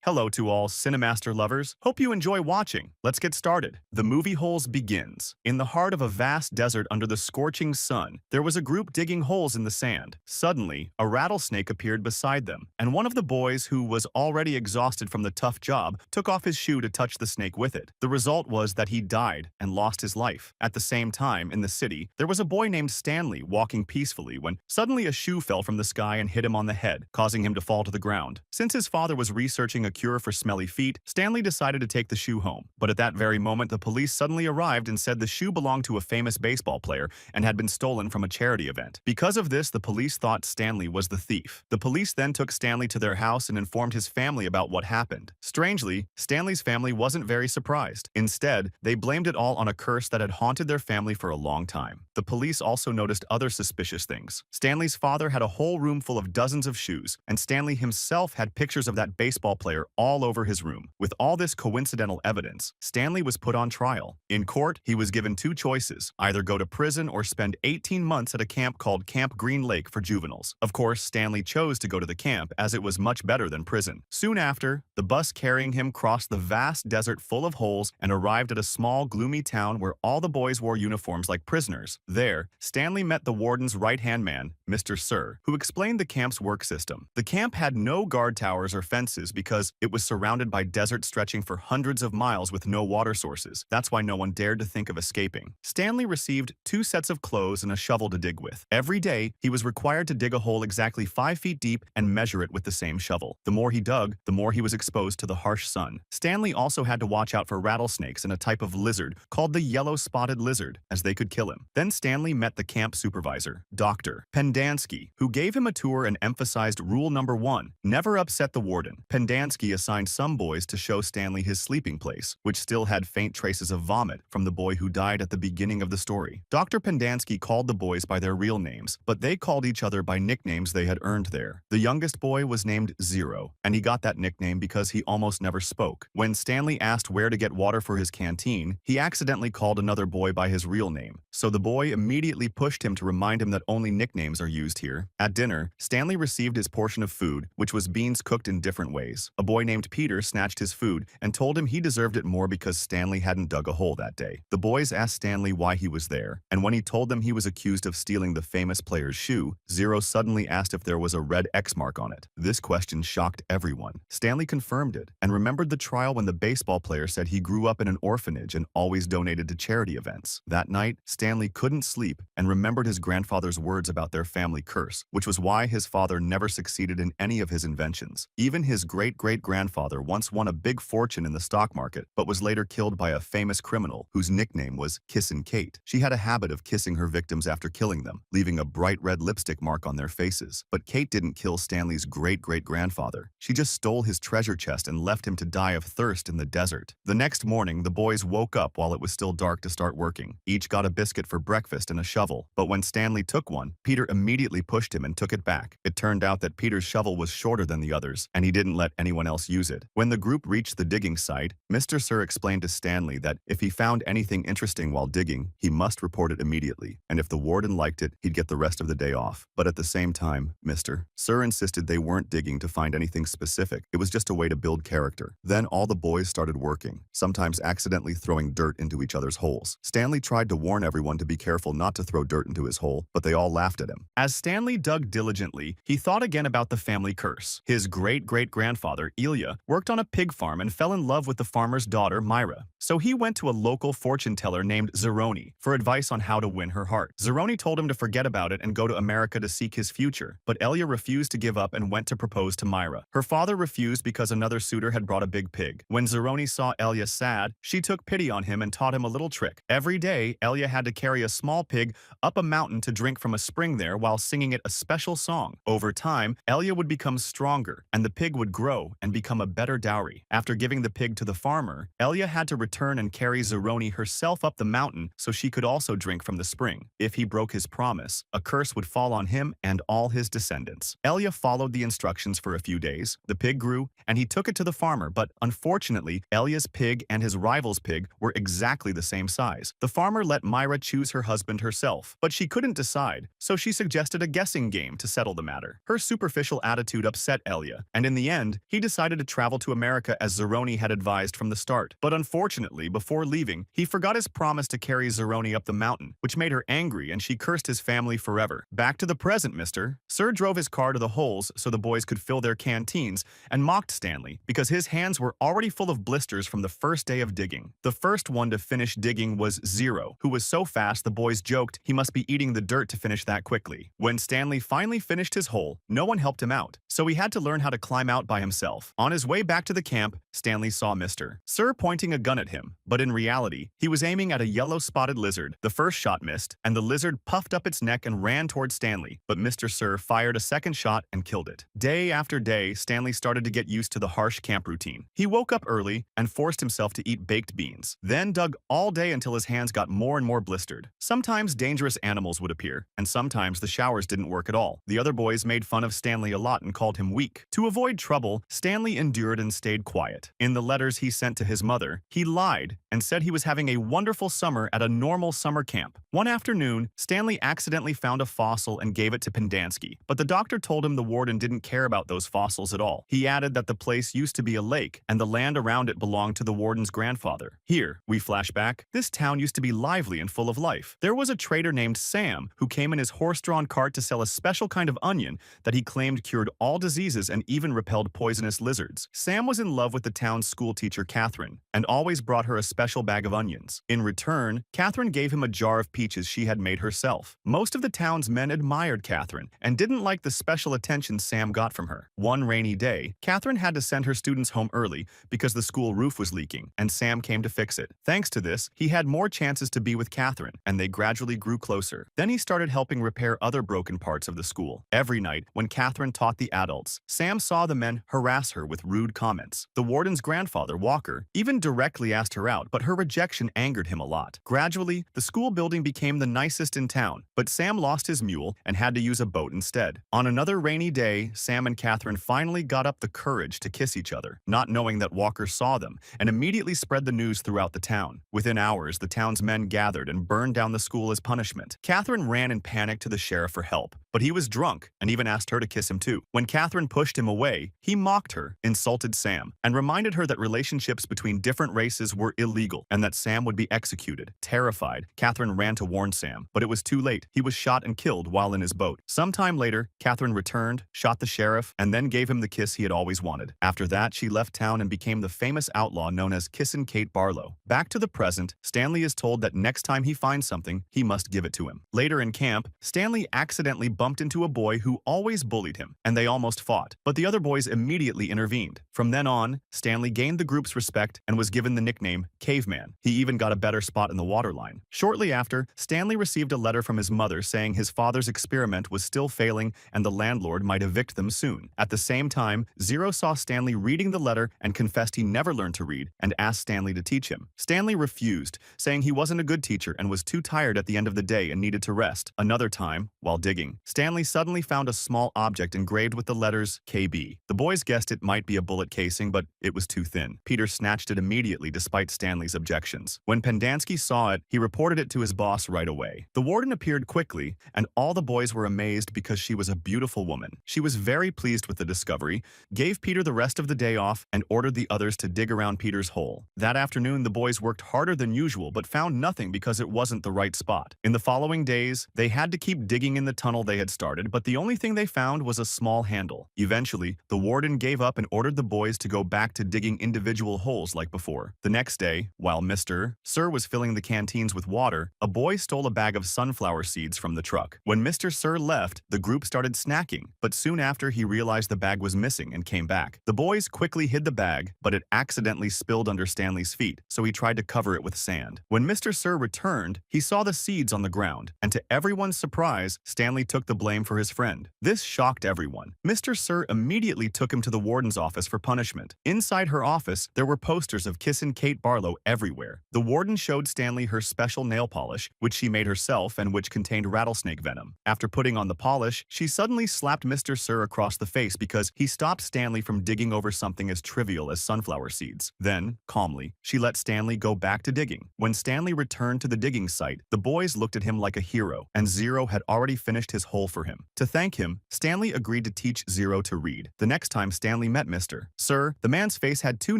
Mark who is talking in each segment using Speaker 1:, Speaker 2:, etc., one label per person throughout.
Speaker 1: Hello to all CineMaster lovers. Hope you enjoy watching. Let's get started. The movie Holes begins. In the heart of a vast desert under the scorching sun, there was a group digging holes in the sand. Suddenly, a rattlesnake appeared beside them, and one of the boys, who was already exhausted from the tough job, took off his shoe to touch the snake with it. The result was that he died and lost his life. At the same time, in the city, there was a boy named Stanley walking peacefully when suddenly a shoe fell from the sky and hit him on the head, causing him to fall to the ground. Since his father was researching a cure for smelly feet, Stanley decided to take the shoe home. But at that very moment, the police suddenly arrived and said the shoe belonged to a famous baseball player and had been stolen from a charity event. Because of this, the police thought Stanley was the thief. The police then took Stanley to their house and informed his family about what happened. Strangely, Stanley's family wasn't very surprised. Instead, they blamed it all on a curse that had haunted their family for a long time. The police also noticed other suspicious things. Stanley's father had a whole room full of dozens of shoes, and Stanley himself had pictures of that baseball player all over his room. With all this coincidental evidence, Stanley was put on trial. In court, he was given two choices: either go to prison or spend 18 months at a camp called Camp Green Lake for juveniles. Of course, Stanley chose to go to the camp as it was much better than prison. Soon after, the bus carrying him crossed the vast desert full of holes and arrived at a small, gloomy town where all the boys wore uniforms like prisoners. There, Stanley met the warden's right-hand man, Mr. Sir, who explained the camp's work system. The camp had no guard towers or fences because it was surrounded by desert stretching for hundreds of miles with no water sources. That's why no one dared to think of escaping. Stanley received 2 sets of clothes and a shovel to dig with. Every day, he was required to dig a hole exactly 5 feet deep and measure it with the same shovel. The more he dug, the more he was exposed to the harsh sun. Stanley also had to watch out for rattlesnakes and a type of lizard called the yellow-spotted lizard, as they could kill him. Then Stanley met the camp supervisor, Dr. Pendansky, who gave him a tour and emphasized rule number 1: never upset the warden. Pendansky assigned some boys to show Stanley his sleeping place, which still had faint traces of vomit from the boy who died at the beginning of the story. Dr. Pendansky called the boys by their real names, but they called each other by nicknames they had earned there. The youngest boy was named Zero, and he got that nickname because he almost never spoke. When Stanley asked where to get water for his canteen, he accidentally called another boy by his real name, so the boy immediately pushed him to remind him that only nicknames are used here. At dinner, Stanley received his portion of food, which was beans cooked in different ways. A boy named Peter snatched his food and told him he deserved it more because Stanley hadn't dug a hole that day. The boys asked Stanley why he was there, and when he told them he was accused of stealing the famous player's shoe, Zero suddenly asked if there was a red X mark on it. This question shocked everyone. Stanley confirmed it and remembered the trial when the baseball player said he grew up in an orphanage and always donated to charity events. That night, Stanley couldn't sleep and remembered his grandfather's words about their family curse, which was why his father never succeeded in any of his inventions. Even his great-great-grandfather once won a big fortune in the stock market, but was later killed by a famous criminal whose nickname was Kissin' Kate. She had a habit of kissing her victims after killing them, leaving a bright red lipstick mark on their faces. But Kate didn't kill Stanley's great-great-grandfather. She just stole his treasure chest and left him to die of thirst in the desert. The next morning, the boys woke up while it was still dark to start working. Each got a biscuit for breakfast and a shovel, but when Stanley took one, Peter immediately pushed him and took it back. It turned out that Peter's shovel was shorter than the others, and he didn't let anyone else use it. When the group reached the digging site, Mr. Sir explained to Stanley that if he found anything interesting while digging, he must report it immediately, and if the warden liked it, he'd get the rest of the day off. But at the same time, Mr. Sir insisted they weren't digging to find anything specific. It was just a way to build character. Then all the boys started working, sometimes accidentally throwing dirt into each other's holes. Stanley tried to warn everyone to be careful not to throw dirt into his hole, but they all laughed at him. As Stanley dug diligently, he thought again about the family curse. His great-great-grandfather, Ilya, worked on a pig farm and fell in love with the farmer's daughter, Myra. So he went to a local fortune teller named Zeroni for advice on how to win her heart. Zeroni told him to forget about it and go to America to seek his future, but Ilya refused to give up and went to propose to Myra. Her father refused because another suitor had brought a big pig. When Zeroni saw Ilya sad, she took pity on him and taught him a little trick. Every day, Ilya had to carry a small pig up a mountain to drink from a spring there while singing it a special song. Over time, Ilya would become stronger, and the pig would grow and become a better dowry. After giving the pig to the farmer, Ilya had to return and carry Zeroni herself up the mountain so she could also drink from the spring. If he broke his promise, a curse would fall on him and all his descendants. Ilya followed the instructions for a few days. The pig grew, and he took it to the farmer, but unfortunately, Ilya's pig and his rival's pig were exactly the same size. The farmer let Myra choose her husband herself, but she couldn't decide, so she suggested a guessing game to settle the matter. Her superficial attitude upset Ilya, and in the end, he decided decided to travel to America as Zeroni had advised from the start. But unfortunately, before leaving, he forgot his promise to carry Zeroni up the mountain, which made her angry and she cursed his family forever. Back to the present, Mr. Sir drove his car to the holes so the boys could fill their canteens and mocked Stanley because his hands were already full of blisters from the first day of digging. The first one to finish digging was Zero, who was so fast the boys joked he must be eating the dirt to finish that quickly. When Stanley finally finished his hole, no one helped him out, so he had to learn how to climb out by himself. On his way back to the camp, Stanley saw Mr. Sir pointing a gun at him, but in reality, he was aiming at a yellow-spotted lizard. The first shot missed, and the lizard puffed up its neck and ran towards Stanley, but Mr. Sir fired a second shot and killed it. Day after day, Stanley started to get used to the harsh camp routine. He woke up early and forced himself to eat baked beans, then dug all day until his hands got more and more blistered. Sometimes dangerous animals would appear, and sometimes the showers didn't work at all. The other boys made fun of Stanley a lot and called him weak. To avoid trouble, Stanley endured and stayed quiet. In the letters he sent to his mother, he lied and said he was having a wonderful summer at a normal summer camp. One afternoon, Stanley accidentally found a fossil and gave it to Pendanski, but the doctor told him the warden didn't care about those fossils at all. He added that the place used to be a lake and the land around it belonged to the warden's grandfather. Here, we flash back. This town used to be lively and full of life. There was a trader named Sam who came in his horse-drawn cart to sell a special kind of onion that he claimed cured all diseases and even repelled poisonous lizards. Sam was in love with the town's school teacher, Catherine, and always brought her a special bag of onions. In return, Catherine gave him a jar of peaches she had made herself. Most of the town's men admired Catherine and didn't like the special attention Sam got from her. One rainy day, Catherine had to send her students home early because the school roof was leaking, and Sam came to fix it. Thanks to this, he had more chances to be with Catherine, and they gradually grew closer. Then he started helping repair other broken parts of the school. Every night, when Catherine taught the adults, Sam saw the men harass her with rude comments. The warden's grandfather, Walker, even directly asked her out, but her rejection angered him a lot. Gradually, the school building became the nicest in town, but Sam lost his mule and had to use a boat instead. On another rainy day, Sam and Catherine finally got up the courage to kiss each other, not knowing that Walker saw them, and immediately spread the news throughout the town. Within hours, the town's men gathered and burned down the school as punishment. Catherine ran in panic to the sheriff for help, but he was drunk and even asked her to kiss him too. When Catherine pushed him away, he mocked her, insulted Sam, and reminded her that relationships between different races were illegal and that Sam would be executed. Terrified, Catherine ran to warn Sam, but it was too late. He was shot and killed while in his boat. Sometime later, Catherine returned, shot the sheriff, and then gave him the kiss he had always wanted. After that, she left town and became the famous outlaw known as Kissin' Kate Barlow. Back to the present, Stanley is told that next time he finds something, he must give it to him. Later in camp, Stanley accidentally bumped into a boy who always bullied him, and they almost fought, but the other boys immediately intervened. From then on, Stanley gained the group's respect and was given the nickname Caveman. He even got a better spot in the waterline. Shortly after, Stanley received a letter from his mother saying his father's experiment was still failing and the landlord might evict them soon. At the same time, Zero saw Stanley reading the letter and confessed he never learned to read and asked Stanley to teach him. Stanley refused, saying he wasn't a good teacher and was too tired at the end of the day and needed to rest. Another time, while digging, Stanley suddenly found a small object engraved with the letters KB. The boys guessed it might be a bullet casing, but it was too thin. Peter snatched it immediately despite Stanley's objections. When Pendanski saw it, he reported it to his boss right away. The warden appeared quickly, and all the boys were amazed because she was a beautiful woman. She was very pleased with the discovery, gave Peter the rest of the day off, and ordered the others to dig around Peter's hole. That afternoon, the boys worked harder than usual but found nothing because it wasn't the right spot. In the following days, they had to keep digging in the tunnel they had started, but the only thing they found was a small handle. Eventually, the warden gave up and ordered the boys to go back to digging individual holes like before. The next day, while Mr. Sir was filling the canteens with water, a boy stole a bag of sunflower seeds from the truck. When Mr. Sir left, the group started snacking, but soon after he realized the bag was missing and came back. The boys quickly hid the bag, but it accidentally spilled under Stanley's feet, so he tried to cover it with sand. When Mr. Sir returned, he saw the seeds on the ground, and to everyone's surprise, Stanley took the blame for his friend. This shocked everyone. Mr. Sir immediately took him to the warden's office for punishment. Inside her office, there were posters of Kissin' Kate Barlow everywhere. The warden showed Stanley her special nail polish, which she made herself and which contained rattlesnake venom. After putting on the polish, she suddenly slapped Mr. Sir across the face because he stopped Stanley from digging over something as trivial as sunflower seeds. Then, calmly, she let Stanley go back to digging. When Stanley returned to the digging site, the boys looked at him like a hero, and Zero had already finished his hole for him. To thank him, Stanley agreed to teach Zero to read. The next time Stanley Stanley met Mr. Sir. The man's face had 2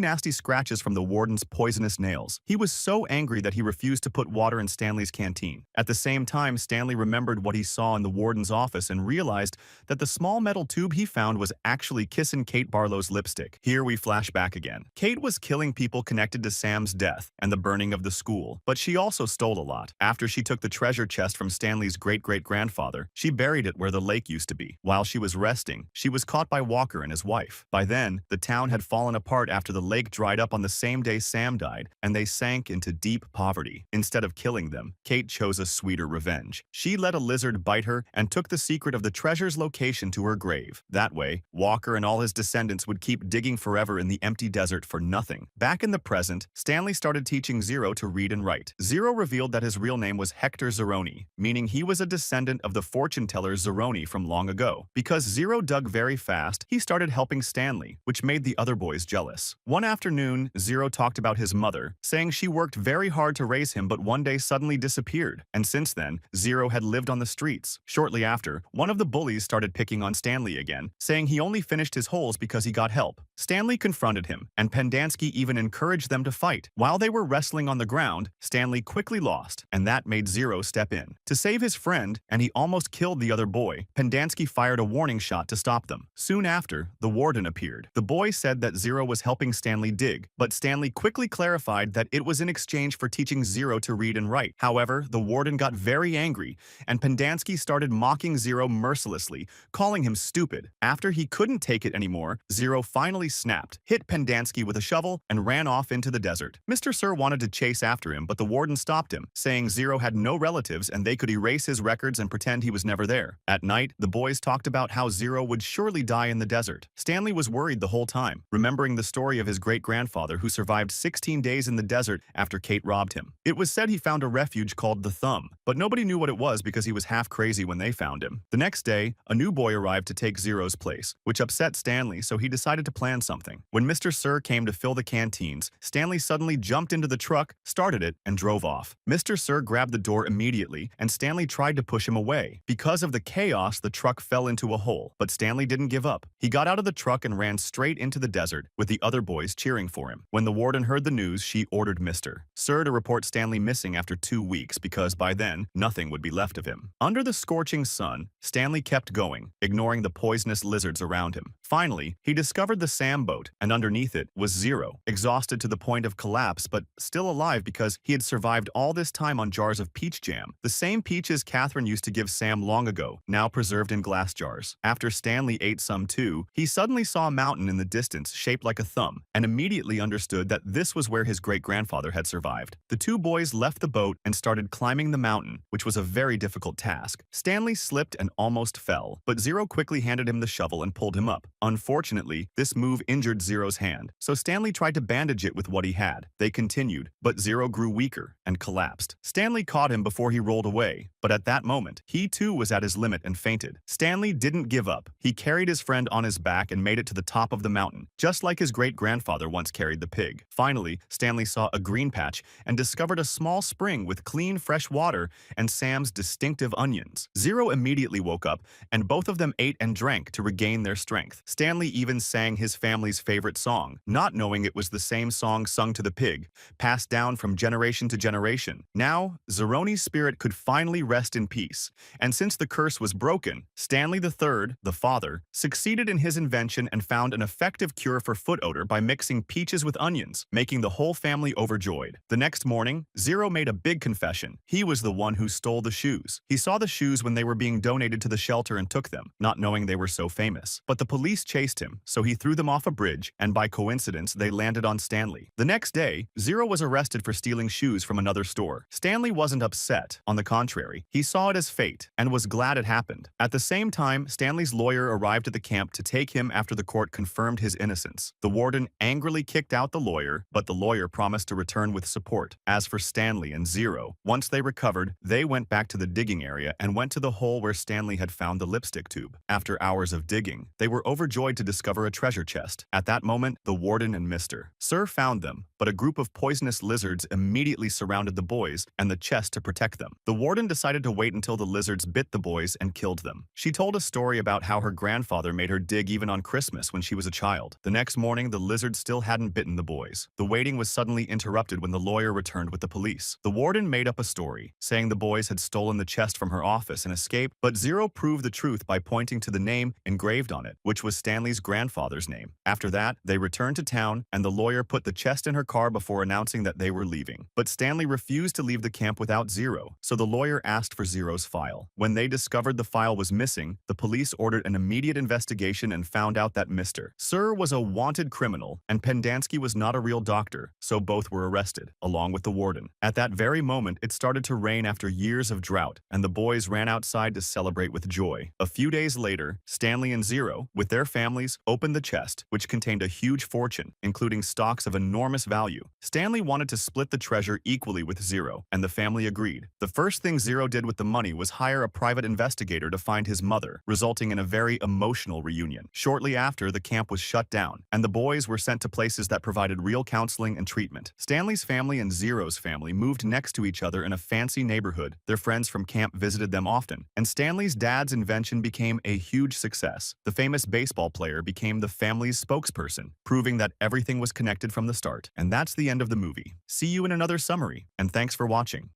Speaker 1: nasty scratches from the warden's poisonous nails. He was so angry that he refused to put water in Stanley's canteen. At the same time, Stanley remembered what he saw in the warden's office and realized that the small metal tube he found was actually Kissin' Kate Barlow's lipstick. Here we flash back again. Kate was killing people connected to Sam's death and the burning of the school, but she also stole a lot. After she took the treasure chest from Stanley's great-great-grandfather, she buried it where the lake used to be. While she was resting, she was caught by Walker and his wife. By then, the town had fallen apart after the lake dried up on the same day Sam died, and they sank into deep poverty. Instead of killing them, Kate chose a sweeter revenge. She let a lizard bite her and took the secret of the treasure's location to her grave. That way, Walker and all his descendants would keep digging forever in the empty desert for nothing. Back in the present, Stanley started teaching Zero to read and write. Zero revealed that his real name was Hector Zeroni, meaning he was a descendant of the fortune teller Zeroni from long ago. Because Zero dug very fast, he started helping Stanley, which made the other boys jealous. One afternoon, Zero talked about his mother, saying she worked very hard to raise him but one day suddenly disappeared. And since then, Zero had lived on the streets. Shortly after, one of the bullies started picking on Stanley again, saying he only finished his holes because he got help. Stanley confronted him, and Pendanski even encouraged them to fight. While they were wrestling on the ground, Stanley quickly lost, and that made Zero step in. To save his friend, and he almost killed the other boy, Pendanski fired a warning shot to stop them. Soon after, the warden appeared. The boy said that Zero was helping Stanley dig, but Stanley quickly clarified that it was in exchange for teaching Zero to read and write. However, the warden got very angry, and Pendanski started mocking Zero mercilessly, calling him stupid. After he couldn't take it anymore, Zero finally snapped, hit Pendanski with a shovel, and ran off into the desert. Mr. Sir wanted to chase after him, but the warden stopped him, saying Zero had no relatives and they could erase his records and pretend he was never there. At night, the boys talked about how Zero would surely die in the desert. Stanley was worried the whole time, remembering the story of his great-grandfather who survived 16 days in the desert after Kate robbed him. It was said he found a refuge called the Thumb, but nobody knew what it was because he was half crazy when they found him. The next day, a new boy arrived to take Zero's place, which upset Stanley, so he decided to plan something. When Mr. Sir came to fill the canteens, Stanley suddenly jumped into the truck, started it, and drove off. Mr. Sir grabbed the door immediately, and Stanley tried to push him away. Because of the chaos, the truck fell into a hole, but Stanley didn't give up. He got out of the truck and ran straight into the desert, with the other boys cheering for him. When the warden heard the news, she ordered Mr. Sir to report Stanley missing after 2 weeks because by then, nothing would be left of him. Under the scorching sun, Stanley kept going, ignoring the poisonous lizards around him. Finally, he discovered the Sam boat, and underneath it was Zero, exhausted to the point of collapse but still alive because he had survived all this time on jars of peach jam, the same peaches Catherine used to give Sam long ago, now preserved in glass jars. After Stanley ate some too, he suddenly saw a mountain in the distance shaped like a thumb, and immediately understood that this was where his great-grandfather had survived. The 2 boys left the boat and started climbing the mountain, which was a very difficult task. Stanley slipped and almost fell, but Zero quickly handed him the shovel and pulled him up. Unfortunately, this move injured Zero's hand, so Stanley tried to bandage it with what he had. They continued, but Zero grew weaker and collapsed. Stanley caught him before he rolled away, but at that moment, he too was at his limit and fainted. Stanley didn't give up. He carried his friend on his back and made it to the top of the mountain, just like his great-grandfather once carried the pig. Finally, Stanley saw a green patch and discovered a small spring with clean, fresh water and Sam's distinctive onions. Zero immediately woke up, and both of them ate and drank to regain their strength. Stanley even sang his family's favorite song, not knowing it was the same song sung to the pig, passed down from generation to generation. Now, Zeroni's spirit could finally rest in peace, and since the curse was broken, Stanley III, the father, succeeded in his invention and found an effective cure for foot odor by mixing peaches with onions, making the whole family overjoyed. The next morning, Zero made a big confession. He was the one who stole the shoes. He saw the shoes when they were being donated to the shelter and took them, not knowing they were so famous. But the police chased him, so he threw them off a bridge, and by coincidence, they landed on Stanley. The next day, Zero was arrested for stealing shoes from another store. Stanley wasn't upset. On the contrary, he saw it as fate and was glad it happened. At the same time, Stanley's lawyer arrived at the camp to take him after the court confirmed his innocence. The warden angrily kicked out the lawyer, but the lawyer promised to return with support. As for Stanley and Zero, once they recovered, they went back to the digging area and went to the hole where Stanley had found the lipstick tube. After hours of digging, they were overjoyed to discover a treasure chest. At that moment, the warden and Mr. Sir found them, but a group of poisonous lizards immediately surrounded the boys and the chest to protect them. The warden decided to wait until the lizards bit the boys and killed them. She told a story about how her grandfather made her dig even on Christmas Christmas when she was a child. The next morning, the lizard still hadn't bitten the boys. The waiting was suddenly interrupted when the lawyer returned with the police. The warden made up a story, saying the boys had stolen the chest from her office and escaped, but Zero proved the truth by pointing to the name engraved on it, which was Stanley's grandfather's name. After that, they returned to town, and the lawyer put the chest in her car before announcing that they were leaving. But Stanley refused to leave the camp without Zero, so the lawyer asked for Zero's file. When they discovered the file was missing, the police ordered an immediate investigation and found out that Mr. Sir was a wanted criminal, and Pendansky was not a real doctor, so both were arrested, along with the warden. At that very moment, it started to rain after years of drought, and the boys ran outside to celebrate with joy. A few days later, Stanley and Zero, with their families, opened the chest, which contained a huge fortune, including stocks of enormous value. Stanley wanted to split the treasure equally with Zero, and the family agreed. The first thing Zero did with the money was hire a private investigator to find his mother, resulting in a very emotional reunion. Shortly after, the camp was shut down, and the boys were sent to places that provided real counseling and treatment. Stanley's family and Zero's family moved next to each other in a fancy neighborhood. Their friends from camp visited them often, and Stanley's dad's invention became a huge success. The famous baseball player became the family's spokesperson, proving that everything was connected from the start. And that's the end of the movie. See you in another summary, and thanks for watching.